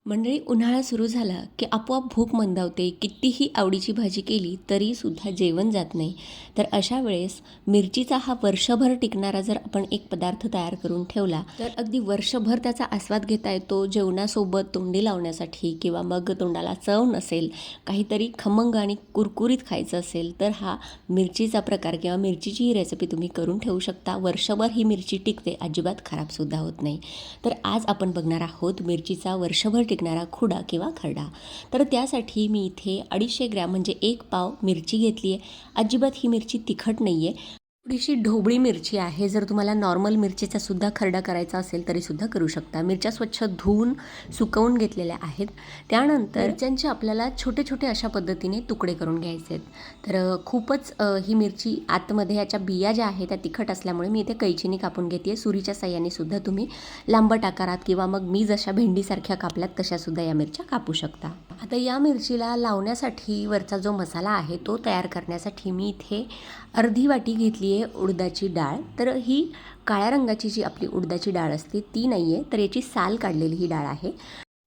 मंडळी, उन्हाळा सुरू झाला की आपोआप भूक मंदावते. कितीही आवडीची भाजी केली तरीसुद्धा जेवण जात नाही. तर अशा वेळेस मिरचीचा हा वर्षभर टिकणारा जर आपण एक पदार्थ तयार करून ठेवला तर अगदी वर्षभर त्याचा आस्वाद घेता येतो. जेवणासोबत तोंडी लावण्यासाठी किंवा मग तोंडाला चव नसेल, काहीतरी खमंग आणि कुरकुरीत खायचं असेल तर हा मिरचीचा प्रकार किंवा मिरचीची ही रेसिपी तुम्ही करून ठेवू शकता. वर्षभर ही मिरची टिकते, अजिबात खराबसुद्धा होत नाही. तर आज आपण बघणार आहोत मिरचीचा वर्षभर टिकणारा खुडा किंवा खरडा. तर त्यासाठी मी इथे 250 ग्रॅम म्हणजे 1 पाव मिरची घेतली आहे. अजिबात ही मिरची तिखट नाही आहे, थोडीशी ढोबळी मिरची आहे. जर तुम्हाला नॉर्मल मिरचीचा सुद्धा खरडा करायचा असेल तरीसुद्धा करू शकता. मिरच्या स्वच्छ धुवून सुकवून घेतलेल्या आहेत. त्यानंतर मिरच्यांचे आपल्याला छोटे छोटे अशा पद्धतीने तुकडे करून घ्यायचे आहेत. तर खूपच ही मिरची आतमध्ये याच्या बिया ज्या आहेत त्या तिखट असल्यामुळे मी इथे कैचीने कापून घेते आहे. सुरीच्या साह्याने सुद्धा तुम्ही लांबट आकारात किंवा मग मी जशा भेंडीसारख्या कापल्यात तशासुद्धा या मिरच्या कापू शकता. आता या मिरचीला लावण्यासाठी वरचा जो मसाला आहे तो तयार करण्यासाठी मी इथे अर्धी वाटी घेतली आहे उडदाची डाळ. तर ही काळ्या रंगाची जी आपली उडदाची डाळ असते ती नाही आहे, तर याची साल काढलेली ही डाळ आहे.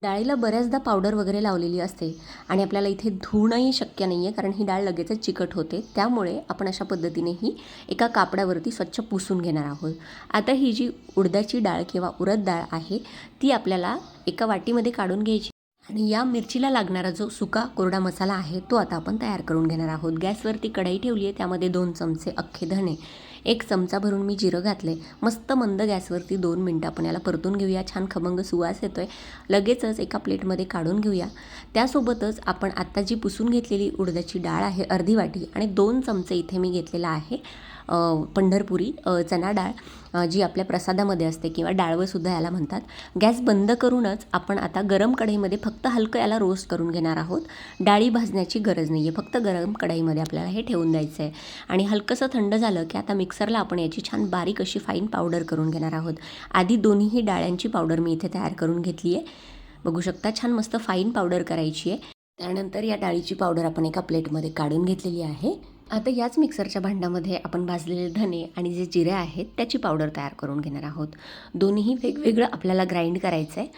डाळीला बऱ्याचदा पावडर वगैरे लावलेली असते आणि आपल्याला इथे धुणंही शक्य नाही आहे, कारण ही डाळ लगेचच चिकट होते. त्यामुळे आपण अशा पद्धतीने ही एका कापडावरती स्वच्छ पुसून घेणार आहोत. आता ही जी उडदाची डाळ किंवा उडद डाळ आहे ती आपल्याला एका वाटीमध्ये काढून घ्यायची आणि या मिरचीला लागणारा जो सुका कोरडा मसाला आहे तो आता आपण तयार करून घेणार आहोत. गॅसवरती कढई ठेवली आहे, त्यामध्ये 2 चमचे अख्खे धणे, 1 चमचा भरून मी जिरं घातले. मस्त मंद गॅसवरती 2 मिनटं आपण याला परतून घेऊया. छान खमंग सुवास येतोय. लगेचच एका प्लेटमध्ये काढून घेऊया. त्यासोबतच आपण आत्ता जी पुसून घेतलेली उडदाची डाळ आहे अर्धी वाटी आणि 2 चमचे इथे मी घेतलेला आहे पंढरपुरी चणा डाळ, जी आपल्या प्रसादामध्ये असते किंवा डाळवंसुद्धा याला म्हणतात. गॅस बंद करूनच आपण आता गरम कढईमध्ये फक्त हलकं याला रोस्ट करून घेणार आहोत. डाळी भाजण्याची गरज नाही आहे, फक्त गरम कढईमध्ये आपल्याला हे ठेवून द्यायचं आहे. आणि हलकंसं थंड झालं की आता मिक्सरला आपण याची छान बारीक अशी फाईन पावडर करून घेणार आहोत. आधी दोन्हीही डाळ्यांची पावडर मी इथे तयार करून घेतली आहे. बघू शकता, छान मस्त फाईन पावडर करायची आहे. त्यानंतर या डाळीची पावडर आपण एका प्लेटमध्ये काढून घेतलेली आहे. आता याच मिक्सरच्या भांड्यामध्ये आपण भाजलेले धने आणि जे जिरे आहेत त्याची पावडर तयार करून घेणार आहोत. दोन्हीही वेगवेगळं आपल्याला ग्राइंड करायचं आहे.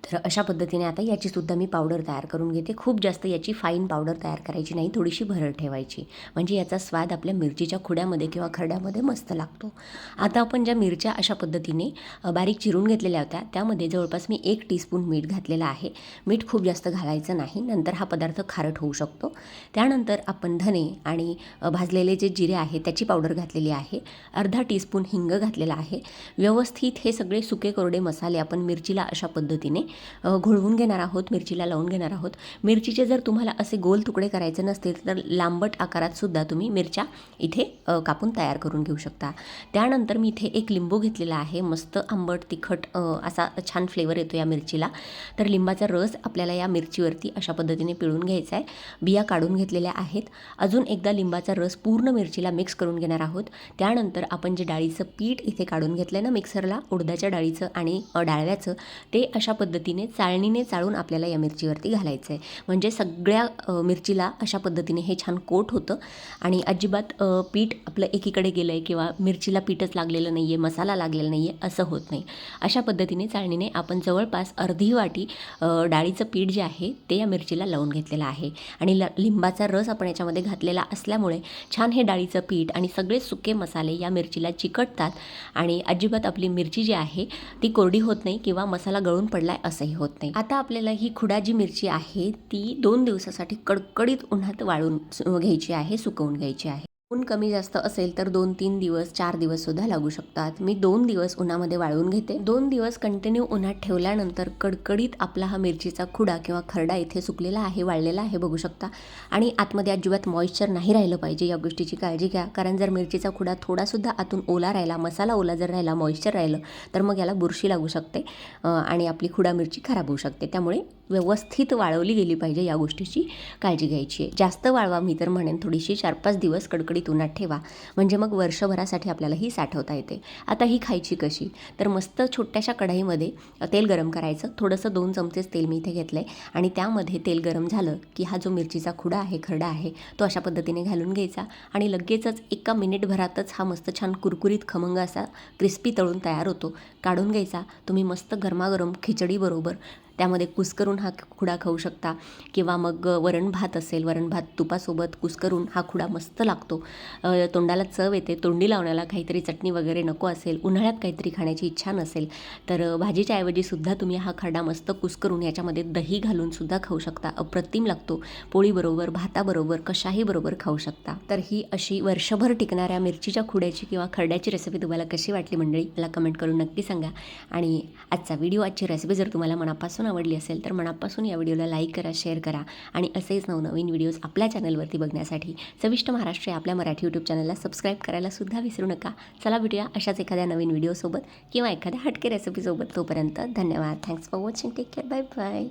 तर अशा पद्धतीने आता याचीसुद्धा मी पावडर तयार करून घेते. खूप जास्त याची फाईन पावडर तयार करायची नाही, थोडीशी भरड ठेवायची, म्हणजे याचा स्वाद आपल्या मिरचीच्या खुड्यामध्ये किंवा खरड्यामध्ये मस्त लागतो. आता आपण ज्या मिरच्या अशा पद्धतीने बारीक चिरून घेतलेल्या होत्या त्यामध्ये जवळपास मी 1 टीस्पून मीठ घातलेलं आहे. मीठ खूप जास्त घालायचं नाही, नंतर हा पदार्थ खारट होऊ शकतो. त्यानंतर आपण धने आणि भाजलेले जे जिरे आहे त्याची पावडर घातलेली आहे. अर्धा टीस्पून हिंग घातलेला आहे. व्यवस्थित हे सगळे सुके कोरडे मसाले आपण मिरचीला अशा पद्धतीने घोळवून घेणार आहोत, मिरचीला लावून घेणार आहोत. मिरचीचे जर तुम्हाला असे गोल तुकडे करायचे नसतील तर लांबट आकारात सुद्धा तुम्ही मिरच्या इथे कापून तयार करून घेऊ शकता. त्यानंतर मी इथे 1 लिंबू घेतलेला आहे. मस्त आंबट तिखट असा छान फ्लेवर येतो या मिरचीला. तर लिंबाचा रस आपल्याला या मिरचीवरती अशा पद्धतीने पिळून घ्यायचा आहे. बिया काढून घेतलेल्या आहेत. अजून एकदा लिंबाचा रस पूर्ण मिरचीला मिक्स करून घेणार आहोत. त्यानंतर आपण जे डाळीचं पीठ इथे काढून घेतलं आहे ना मिक्सरला, उडदाच्या डाळीचं आणि डाळव्याचं, ते अशा पद्धतीने चाळणीने चाळून आपल्याला या मिरचीवरती घालायचं आहे. म्हणजे सगळ्या मिरचीला अशा पद्धतीने हे छान कोट होतं आणि अजिबात पीठ आपलं एकीकडे गेलं आहे किंवा मिरचीला पीठच लागलेलं नाही आहे, मसाला लागलेला नाही आहे असं होत नाही. अशा पद्धतीने चाळणीने आपण जवळपास अर्धी वाटी डाळीचं पीठ जे आहे ते या मिरचीला लावून घेतलेलं आहे. आणि लिंबाचा रस आपण याच्यामध्ये घातलेला असल्यामुळे छान हे डाळीचं पीठ आणि सगळे सुके मसाले या मिरचीला चिकटतात आणि अजिबात आपली मिरची जी आहे ती कोरडी होत नाही किंवा मसाला गळून पडलाय असंही होत नाही. आता आपल्याला ही खुडा जी मिरची आहे ती 2 दिवसासाठी कडकडीत उन्हात वाळून घ्यायची आहे, सुकवून घ्यायची आहे. ऊन कमी जास्त असेल तर 2-3 दिवस 4 दिवस सुद्धा लागू शकतात. मी 2 दिवस उन्हामध्ये वाळवून घेते. 2 दिवस कंटिन्यू उन्हात ठेवल्यानंतर कडकडीत आपला हा मिरचीचा खुडा किंवा खरडा इथे सुकलेला आहे, वाळलेला आहे बघू शकता. आणि आतमध्ये अजिबात मॉइश्चर नाही राहिलं पाहिजे, या गोष्टीची काळजी घ्या. कारण जर मिरचीचा खुडा थोडासुद्धा आतून ओला राहिला, मसाला ओला जर राहिला, मॉइश्चर राहिलं तर मग याला बुरशी लागू शकते आणि आपली खुडा मिरची खराब होऊ शकते. त्यामुळे व्यवस्थित वाळवली गेली पाहिजे, या गोष्टीची काळजी घ्यायची आहे. जास्त वाळवा मी तर म्हणेन, थोडीशी 4-5 दिवस कडकडीत उन्हात ठेवा, म्हणजे मग वर्षभरासाठी आपल्याला ही साठवता येते. आता ही खायची कशी, तर मस्त छोट्याशा कढईमध्ये तेल गरम करायचं. थोडंसं 2 चमचेच तेल मी इथे घेतलं आहे आणि त्यामध्ये तेल गरम झालं की हा जो मिरचीचा खुडा आहे, खरडा आहे, तो अशा पद्धतीने घालून घ्यायचा आणि लगेचच 1 मिनिटभरातच हा मस्त छान कुरकुरीत खमंग असा क्रिस्पी तळून तयार होतो. काढून घ्यायचा. तुम्ही मस्त गरमागरम खिचडीबरोबर त्यामध्ये कुस्करून हा खुडा खाऊ शकता किंवा मग वरण भात असेल, वरण भात तुपासोबत कुस्करून हा खुडा मस्त लागतो. तोंडाला चव येते. तोंडी लावण्याला काहीतरी चटणी वगैरे नको असेल, उन्हाळ्यात काहीतरी खाण्याची इच्छा नसेल तर भाजीच्या ऐवजीसुद्धा तुम्ही हा खरडा मस्त कुस्करून याच्यामध्ये दही घालूनसुद्धा खाऊ शकता. अप्रतिम लागतो. पोळीबरोबर, भाताबरोबर, कशाही बरोबर खाऊ शकता. तर ही अशी वर्षभर टिकणाऱ्या मिरचीच्या खुड्याची किंवा खरड्याची रेसिपी तुम्हाला कशी वाटली मंडळी, मला कमेंट करून नक्की सांगा. आणि आजचा व्हिडिओ, आजची रेसिपी जर तुम्हाला मनापासून आवडली असेल तर मनापासून या व्हिडिओला लाईक करा, शेअर करा आणि असेच नवनवीन व्हिडिओज आपल्या चॅनलवरती बघण्यासाठी चविष्ट महाराष्ट्र या आपल्या मराठी यूट्यूब चॅनलला सबस्क्राईब करायला सुद्धा विसरू नका. चला भेटूया अशाच एखाद्या नवीन व्हिडिओसोबत किंवा एखाद्या हटके रेसिपीसोबत. तोपर्यंत धन्यवाद. Thanks for watching. Take care. Bye bye.